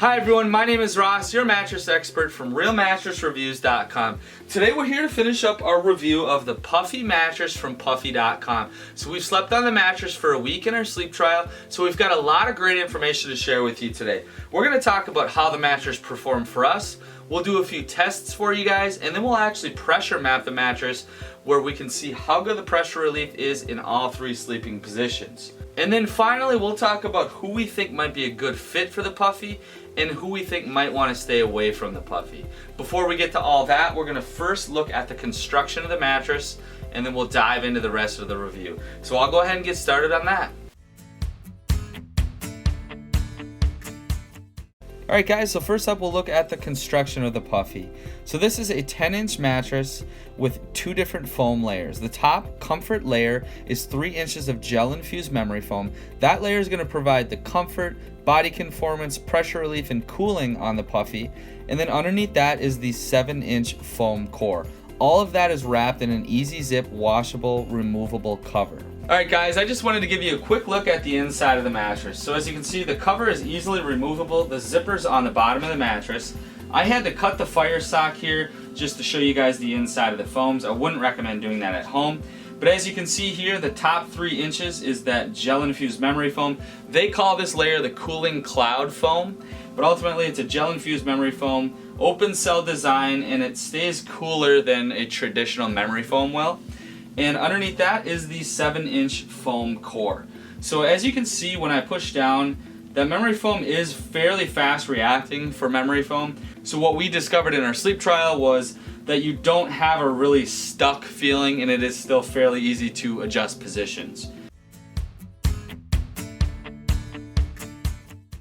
Hi everyone, my name is Ross, your mattress expert from realmattressreviews.com. Today we're here to finish up our review of the Puffy Mattress from Puffy.com. So we've slept on the mattress for a week in our sleep trial, so we've got a lot of great information to share with you today. We're going to talk about how the mattress performed for us, we'll do a few tests for you guys, and then we'll actually pressure map the mattress where we can see how good the pressure relief is in all three sleeping positions. And then finally we'll talk about who we think might be a good fit for the Puffy and who we think might want to stay away from the Puffy. Before we get to all that, we're going to first look at the construction of the mattress and then we'll dive into the rest of the review. So I'll go ahead and get started on that. Alright guys, so first up we'll look at the construction of the Puffy. So this is a 10-inch mattress with two different foam layers. The top comfort layer is 3 inches of gel-infused memory foam. That layer is going to provide the comfort, body conformance, pressure relief, and cooling on the Puffy. And then underneath that is the 7-inch foam core. All of that is wrapped in an easy zip, washable, removable cover. Alright guys, I just wanted to give you a quick look at the inside of the mattress. So as you can see, the cover is easily removable. The zipper's on the bottom of the mattress. I had to cut the fire sock here just to show you guys the inside of the foams. I wouldn't recommend doing that at home. But as you can see here, the top 3 inches is that gel-infused memory foam. They call this layer the cooling cloud foam, but ultimately it's a gel-infused memory foam, open cell design, and it stays cooler than a traditional memory foam will. And underneath that is the 7-inch foam core. So as you can see when I push down, that memory foam is fairly fast reacting for memory foam. So what we discovered in our sleep trial was that you don't have a really stuck feeling and it is still fairly easy to adjust positions.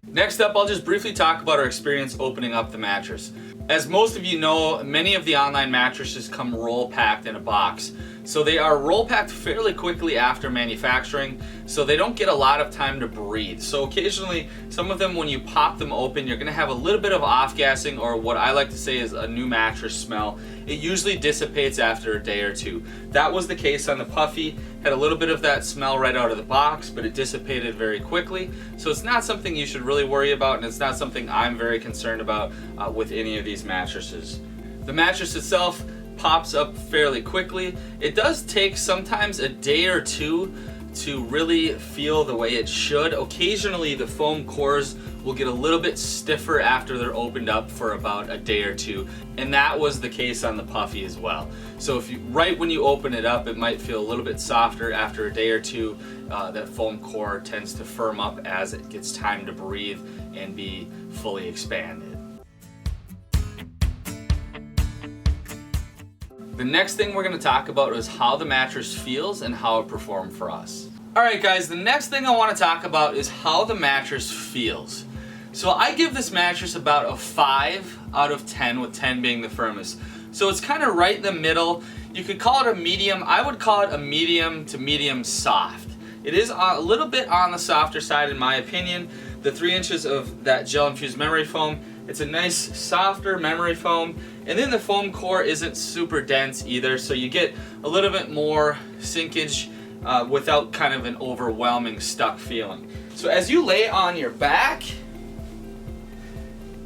Next up, I'll just briefly talk about our experience opening up the mattress. As most of you know, many of the online mattresses come roll packed in a box. So they are roll packed fairly quickly after manufacturing, so they don't get a lot of time to breathe. So occasionally, some of them when you pop them open, you're gonna have a little bit of off-gassing, or what I like to say is a new mattress smell. It usually dissipates after a day or two. That was the case on the Puffy. Had a little bit of that smell right out of the box, but it dissipated very quickly. So it's not something you should really worry about, and it's not something I'm very concerned about with any of these mattresses. The mattress itself pops up fairly quickly. It does take sometimes a day or two to really feel the way it should. Occasionally the foam cores will get a little bit stiffer after they're opened up for about a day or two, and that was the case on the Puffy as well. So if you, right when you open it up, it might feel a little bit softer. After a day or two, that foam core tends to firm up as it gets time to breathe and be fully expanded. The next thing we're going to talk about is how the mattress feels and how it performed for us. Alright guys, the next thing I want to talk about is how the mattress feels. So I give this mattress about a 5 out of 10, with 10 being the firmest. So it's kind of right in the middle. You could call it a medium. I would call it a medium to medium soft. It is a little bit on the softer side in my opinion. The 3 inches of that gel-infused memory foam, it's a nice softer memory foam, and then the foam core isn't super dense either, so you get a little bit more sinkage without kind of an overwhelming stuck feeling. So as you lay on your back,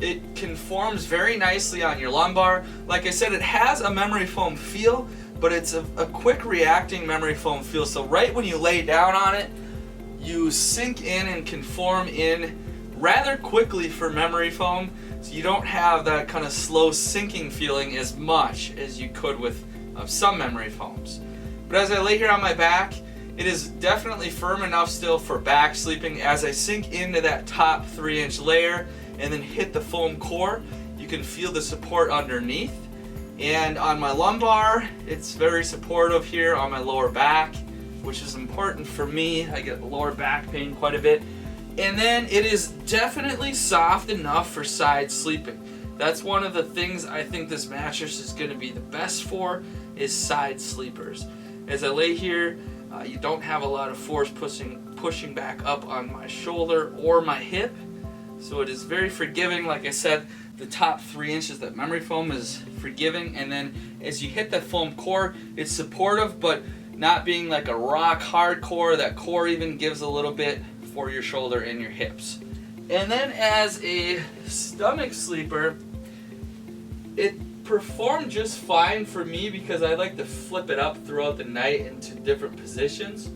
it conforms very nicely on your lumbar. Like I said, it has a memory foam feel, but it's a quick reacting memory foam feel. So right when you lay down on it, you sink in and conform in rather quickly for memory foam. So you don't have that kind of slow sinking feeling as much as you could with some memory foams. But as I lay here on my back, it is definitely firm enough still for back sleeping. As I sink into that top 3-inch layer and then hit the foam core, you can feel the support underneath. And on my lumbar, it's very supportive here on my lower back, which is important for me. I get lower back pain quite a bit. And then it is definitely soft enough for side sleeping. That's one of the things I think this mattress is going to be the best for, is side sleepers. As I lay here, you don't have a lot of force pushing back up on my shoulder or my hip. So it is very forgiving. Like I said, the top 3 inches that memory foam is forgiving, and then as you hit that foam core, it's supportive, but not being like a rock hard core. That core even gives a little bit for your shoulder and your hips. And then as a stomach sleeper, it performed just fine for me because I like to flip it up throughout the night into different positions.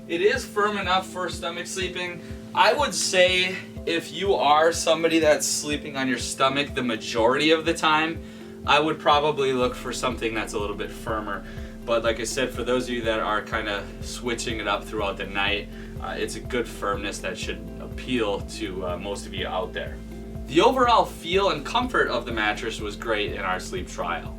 It is firm enough for stomach sleeping. I would say if you are somebody that's sleeping on your stomach the majority of the time, I would probably look for something that's a little bit firmer. But like I said, for those of you that are kind of switching it up throughout the night, it's a good firmness that should appeal to most of you out there. The overall feel and comfort of the mattress was great in our sleep trial.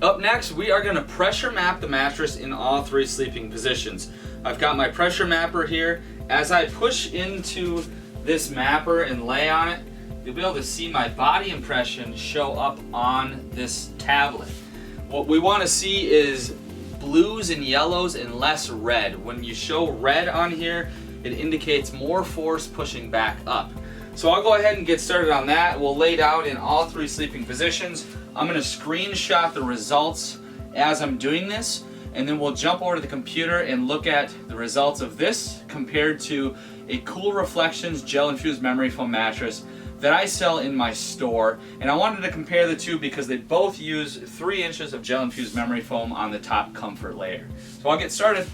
Up next, we are going to pressure map the mattress in all 3 sleeping positions. I've got my pressure mapper here. As I push into this mapper and lay on it, you'll be able to see my body impression show up on this tablet. What we want to see is blues and yellows and less red. When you show red on here, it indicates more force pushing back up. So I'll go ahead and get started on that. We'll lay down in all 3 sleeping positions. I'm going to screenshot the results as I'm doing this, and then we'll jump over to the computer and look at the results of this compared to a Cool Reflections gel-infused memory foam mattress that I sell in my store. And I wanted to compare the two because they both use 3 inches of gel-infused memory foam on the top comfort layer. So I'll get started.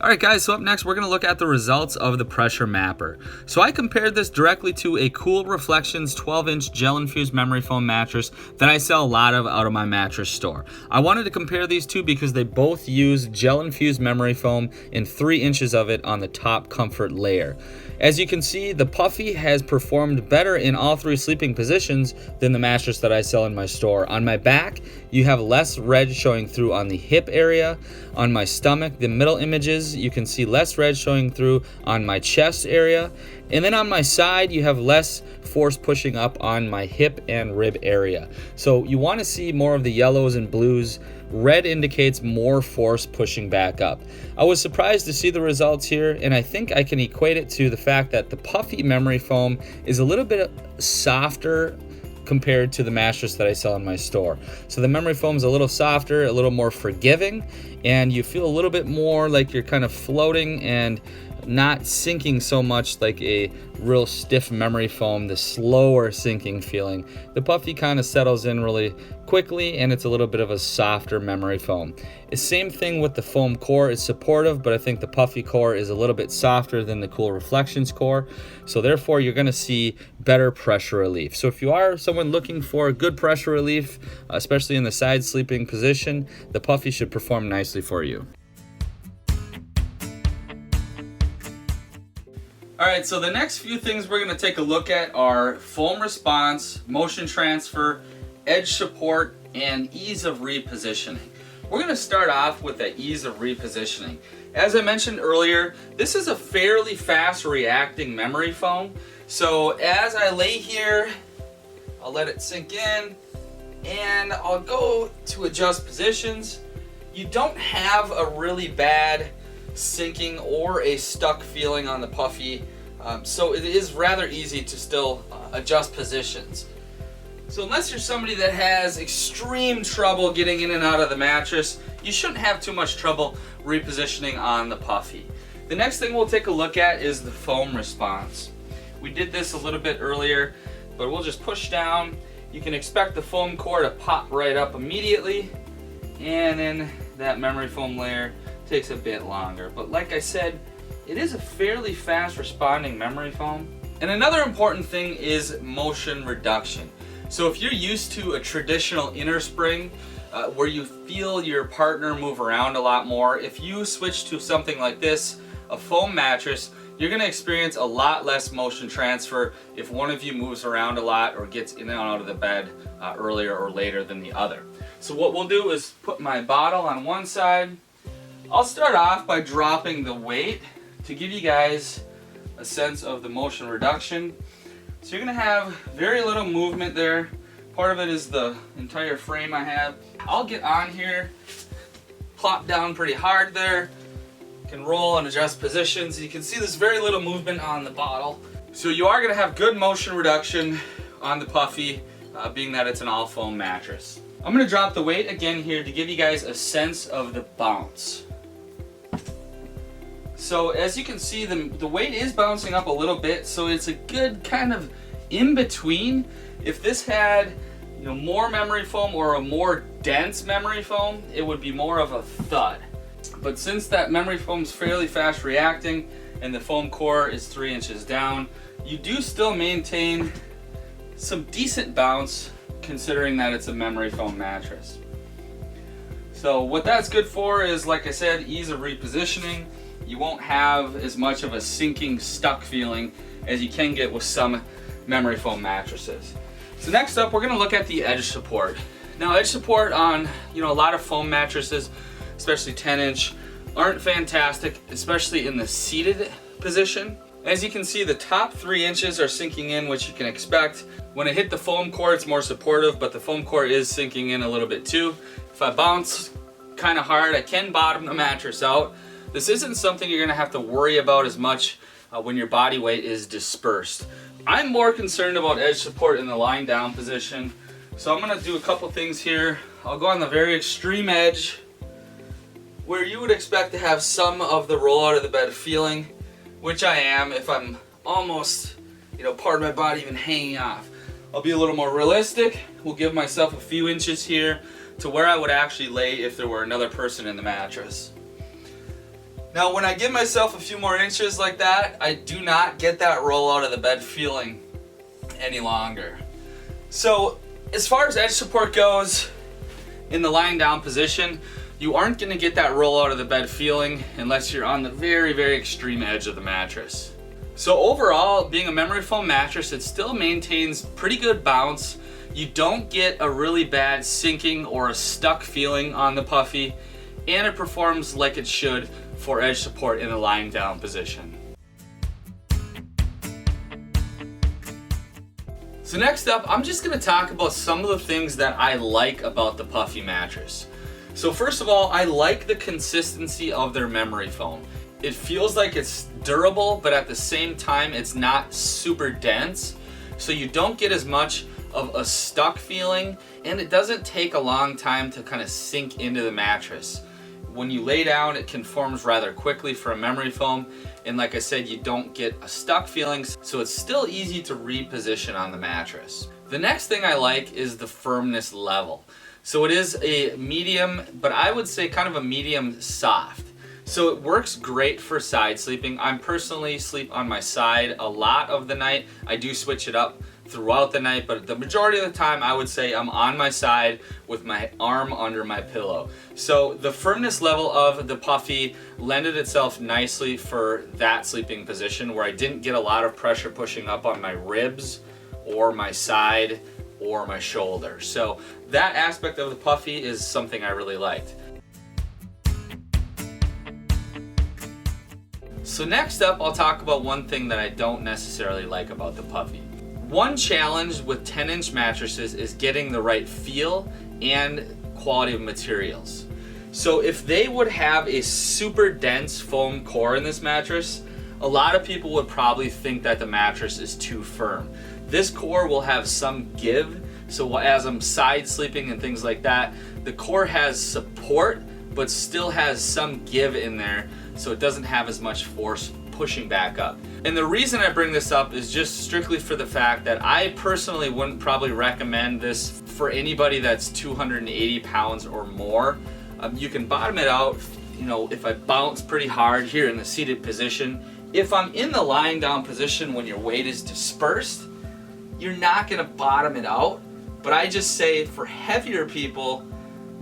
Alright guys, so up next we're going to look at the results of the pressure mapper. So I compared this directly to a Cool Reflections 12-inch gel-infused memory foam mattress that I sell a lot of out of my mattress store. I wanted to compare these two because they both use gel-infused memory foam and 3 inches of it on the top comfort layer. As you can see, the Puffy has performed better in all 3 sleeping positions than the mattress that I sell in my store. On my back, you have less red showing through on the hip area. On my stomach, the middle images, you can see less red showing through on my chest area. And then on my side, you have less force pushing up on my hip and rib area. So you want to see more of the yellows and blues. Red indicates more force pushing back up. I was surprised to see the results here, and I think I can equate it to the fact that the Puffy memory foam is a little bit softer compared to the mattress that I sell in my store. So the memory foam is a little softer, a little more forgiving, and you feel a little bit more like you're kind of floating and not sinking so much like a real stiff memory foam, the slower sinking feeling. The Puffy kind of settles in really quickly, and it's a little bit of a softer memory foam. The same thing with the foam core. It's supportive, but I think the Puffy core is a little bit softer than the Cool Reflections core. So therefore, you're going to see better pressure relief. So if you are someone looking for good pressure relief, especially in the side sleeping position, the Puffy should perform nicely for you. Alright, so the next few things we're going to take a look at are foam response, motion transfer, edge support, and ease of repositioning. We're going to start off with the ease of repositioning. As I mentioned earlier, this is a fairly fast reacting memory foam. So as I lay here, I'll let it sink in, and I'll go to adjust positions. You don't have a really bad sinking or a stuck feeling on the Puffy, so it is rather easy to still adjust positions. So unless you're somebody that has extreme trouble getting in and out of the mattress, you shouldn't have too much trouble repositioning on the Puffy. The next thing we'll take a look at is the foam response. We did this a little bit earlier, but we'll just push down. You can expect the foam core to pop right up immediately, and then that memory foam layer takes a bit longer. But like I said, it is a fairly fast responding memory foam. And another important thing is motion reduction. So if you're used to a traditional inner spring where you feel your partner move around a lot more, if you switch to something like this, a foam mattress, you're going to experience a lot less motion transfer if one of you moves around a lot or gets in and out of the bed earlier or later than the other. So what we'll do is put my bottle on one side. I'll start off by dropping the weight to give you guys a sense of the motion reduction. So you're going to have very little movement there. Part of it is the entire frame I have. I'll get on here, plop down pretty hard there, can roll and adjust positions. You can see there's very little movement on the bottle. So you are going to have good motion reduction on the Puffy, being that it's an all foam mattress. I'm going to drop the weight again here to give you guys a sense of the bounce. So as you can see, the weight is bouncing up a little bit, so it's a good kind of in between. If this had, you know, more memory foam or a more dense memory foam, it would be more of a thud. But since that memory foam is fairly fast reacting and the foam core is 3 inches down, you do still maintain some decent bounce considering that it's a memory foam mattress. So what that's good for is, like I said, ease of repositioning. You won't have as much of a sinking, stuck feeling as you can get with some memory foam mattresses. So next up, we're going to look at the edge support. Now, edge support on, you know, a lot of foam mattresses, especially 10-inch, aren't fantastic, especially in the seated position. As you can see, the top 3 inches are sinking in, which you can expect. When I hit the foam core, it's more supportive, but the foam core is sinking in a little bit too. If I bounce kind of hard, I can bottom the mattress out. This isn't something you're gonna have to worry about as much when your body weight is dispersed. I'm more concerned about edge support in the lying down position. So I'm gonna do a couple things here. I'll go on the very extreme edge where you would expect to have some of the roll out of the bed feeling, which I am if I'm almost, you know, part of my body even hanging off. I'll be a little more realistic. We'll give myself a few inches here to where I would actually lay if there were another person in the mattress. Now, when I give myself a few more inches like that, I do not get that roll out of the bed feeling any longer. So, as far as edge support goes, in the lying down position, you aren't going to get that roll out of the bed feeling unless you're on the very, very extreme edge of the mattress. So overall, being a memory foam mattress, it still maintains pretty good bounce. You don't get a really bad sinking or a stuck feeling on the Puffy, and it performs like it should for edge support in the lying down position. So next up, I'm just going to talk about some of the things that I like about the Puffy mattress. So first of all, I like the consistency of their memory foam. It feels like it's durable, but at the same time, it's not super dense. So you don't get as much of a stuck feeling, and it doesn't take a long time to kind of sink into the mattress. When you lay down, it conforms rather quickly for a memory foam, and like I said, you don't get a stuck feeling, so it's still easy to reposition on the mattress. The next thing I like is the firmness level. So it is a medium, but I would say kind of a medium soft. So it works great for side sleeping. I personally sleep on my side a lot of the night. I do switch it up throughout the night, but the majority of the time I would say I'm on my side with my arm under my pillow. So the firmness level of the Puffy lended itself nicely for that sleeping position where I didn't get a lot of pressure pushing up on my ribs or my side or my shoulder. So that aspect of the Puffy is something I really liked. So next up, I'll talk about one thing that I don't necessarily like about the Puffy. One challenge with 10-inch mattresses is getting the right feel and quality of materials. So if they would have a super dense foam core in this mattress, a lot of people would probably think that the mattress is too firm. This core will have some give, so as I'm side sleeping and things like that, the core has support but still has some give in there, so it doesn't have as much force pushing back up. And the reason I bring this up is just strictly for the fact that I personally wouldn't probably recommend this for anybody that's 280 pounds or more. You can bottom it out, you know, if I bounce pretty hard here in the seated position. If I'm in the lying down position when your weight is dispersed, you're not gonna bottom it out. But I just say for heavier people,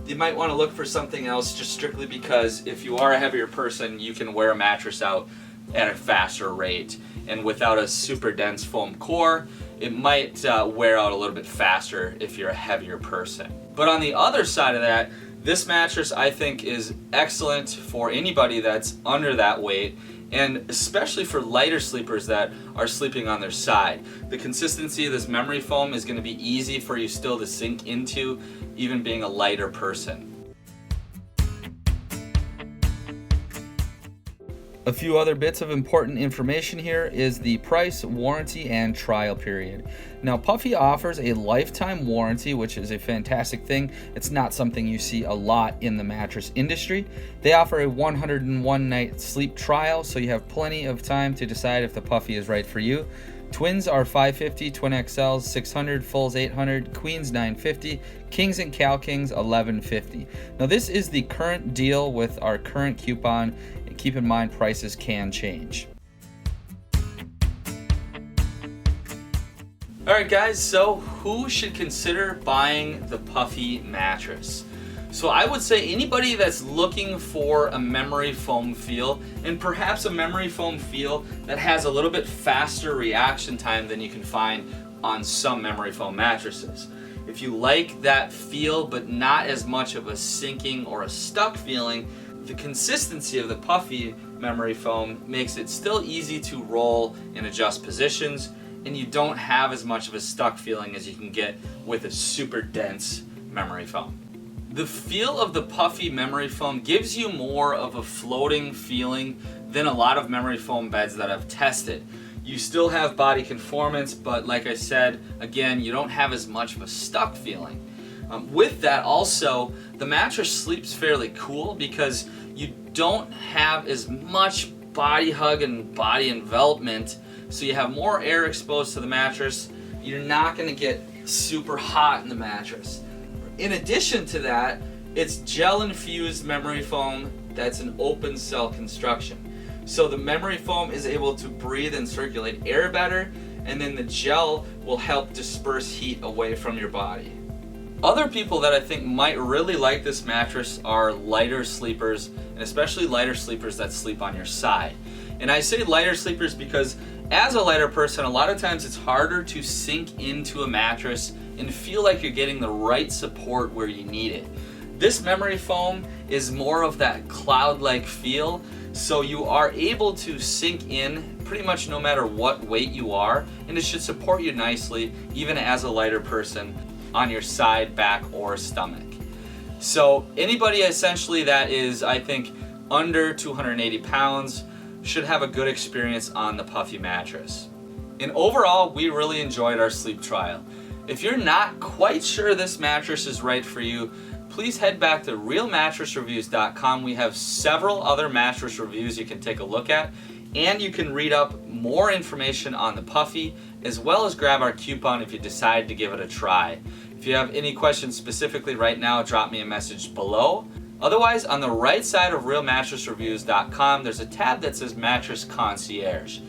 you might want to look for something else just strictly because if you are a heavier person, you can wear a mattress out at a faster rate. And without a super dense foam core, it might wear out a little bit faster if you're a heavier person. But on the other side of that, this mattress I think is excellent for anybody that's under that weight, and especially for lighter sleepers that are sleeping on their side. The consistency of this memory foam is going to be easy for you still to sink into, even being a lighter person. A few other bits of important information here is the price, warranty, and trial period. Now, Puffy offers a lifetime warranty, which is a fantastic thing. It's not something you see a lot in the mattress industry. They offer a 101 night sleep trial, so you have plenty of time to decide if the Puffy is right for you. Twins are $550, Twin XLs $600, Fulls $800, Queens $950, Kings and Cal Kings $1150. Now, this is the current deal with our current coupon. Keep in mind, prices can change. Alright guys, so who should consider buying the Puffy mattress? So I would say anybody that's looking for a memory foam feel, and perhaps a memory foam feel that has a little bit faster reaction time than you can find on some memory foam mattresses. If you like that feel but not as much of a sinking or a stuck feeling, the consistency of the Puffy memory foam makes it still easy to roll and adjust positions, and you don't have as much of a stuck feeling as you can get with a super dense memory foam. The feel of the Puffy memory foam gives you more of a floating feeling than a lot of memory foam beds that I've tested. You still have body conformance, but like I said, again, you don't have as much of a stuck feeling. With that also, the mattress sleeps fairly cool because you don't have as much body hug and body envelopment, so you have more air exposed to the mattress. You're not going to get super hot in the mattress. In addition to that, it's gel infused memory foam that's an open cell construction. So the memory foam is able to breathe and circulate air better, and then the gel will help disperse heat away from your body. Other people that I think might really like this mattress are lighter sleepers, and especially lighter sleepers that sleep on your side. And I say lighter sleepers because as a lighter person, a lot of times it's harder to sink into a mattress and feel like you're getting the right support where you need it. This memory foam is more of that cloud-like feel, so you are able to sink in pretty much no matter what weight you are, and it should support you nicely even as a lighter person on your side, back, or stomach. So anybody essentially that is, I think, under 280 pounds should have a good experience on the Puffy mattress. And overall, we really enjoyed our sleep trial. If you're not quite sure this mattress is right for you, please head back to realmattressreviews.com. We have several other mattress reviews you can take a look at, and you can read up more information on the Puffy, as well as grab our coupon if you decide to give it a try. If you have any questions specifically right now, drop me a message below. Otherwise, on the right side of realmattressreviews.com, there's a tab that says Mattress Concierge.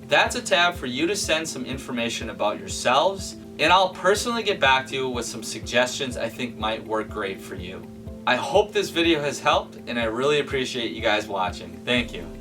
That's a tab for you to send some information about yourselves, and I'll personally get back to you with some suggestions I think might work great for you. I hope this video has helped, and I really appreciate you guys watching. Thank you.